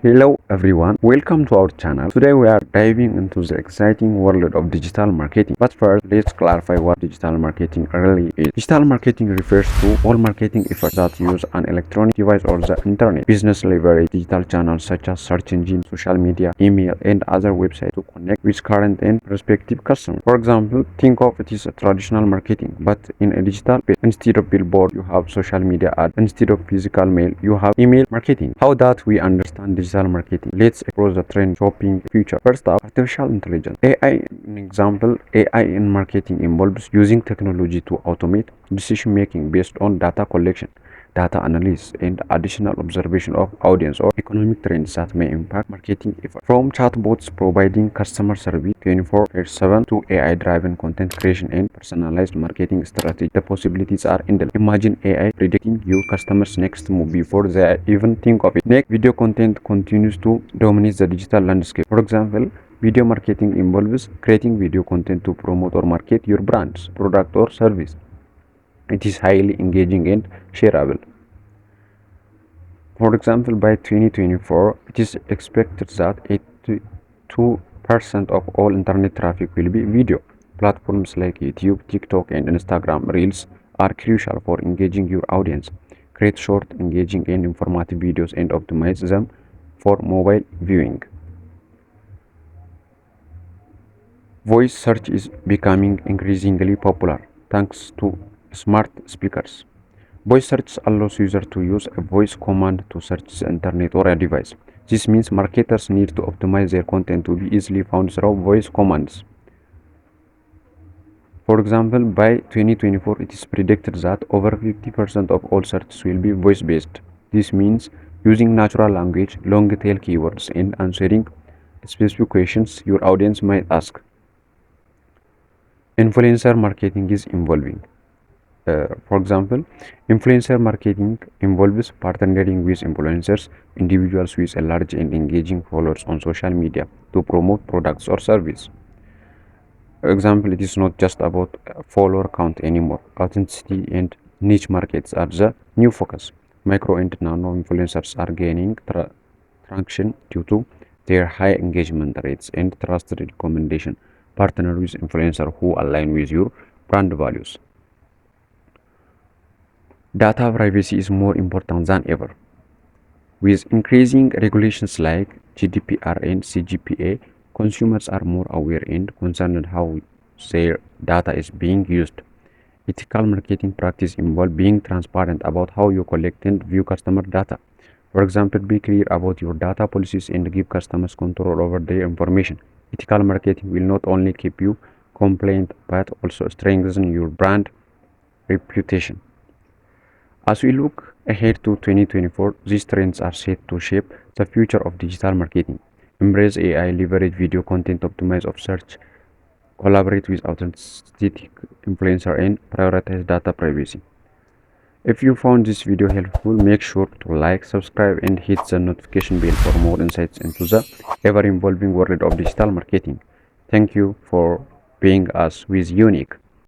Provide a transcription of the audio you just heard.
Hello everyone, welcome to our channel. Today we are diving into the exciting world of digital marketing. But first, let's clarify what digital marketing really is. Digital marketing refers to all marketing efforts that use an electronic device or the internet. Business leverage digital channels such as search engines, social media, email, and other websites to connect with current and prospective customers. For example, think of it as a traditional marketing, but in a digital way. Instead of billboard, you have social media ads. Instead of physical mail, you have email marketing. How that we understand digital marketing? Let's explore the trend shopping future. First up, artificial intelligence. AI, an example, AI in marketing involves using technology to automate decision making based on data collection, data analysis, and additional observation of audience or economic trends that may impact marketing efforts. From chatbots providing customer service 24/7 to AI-driven content creation and personalized marketing strategy, the possibilities are endless. Imagine AI predicting your customers' next move before they even think of it. Next, video content continues to dominate the digital landscape. For example, video marketing involves creating video content to promote or market your brand's product or service. It is highly engaging and shareable. For example, by 2024, it is expected that 82% of all internet traffic will be video. Platforms like YouTube, TikTok, and Instagram Reels are crucial for engaging your audience. Create short, engaging, and informative videos and optimize them for mobile viewing. Voice search is becoming increasingly popular thanks to smart speakers. Voice search allows users to use a voice command to search the internet or a device. This means marketers need to optimize their content to be easily found through voice commands. For example, by 2024, it is predicted that over 50% of all searches will be voice-based. This means using natural language, long-tail keywords, and answering specific questions your audience might ask. Influencer marketing is evolving. For example, influencer marketing involves partnering with influencers, individuals with a large and engaging followers on social media to promote products or service. For example, it is not just about follower count anymore. Authenticity and niche markets are the new focus. Micro and nano influencers are gaining traction due to their high engagement rates and trusted recommendation. Partner with influencers who align with your brand values. Data privacy is more important than ever. With increasing regulations like GDPR and CGPA, consumers are more aware and concerned how their data is being used. Ethical marketing practice involve being transparent about how you collect and view customer data. For example, be clear about your data policies and give customers control over their information. Ethical marketing will not only keep you compliant but also strengthen your brand reputation. As we look ahead to 2024, these trends are set to shape the future of digital marketing. Embrace AI, leverage video content, optimize of search, collaborate with authentic influencer, and prioritize data privacy. If you found this video helpful, make sure to like, subscribe, and hit the notification bell for more insights into the ever-evolving world of digital marketing. Thank you for being us with Unique.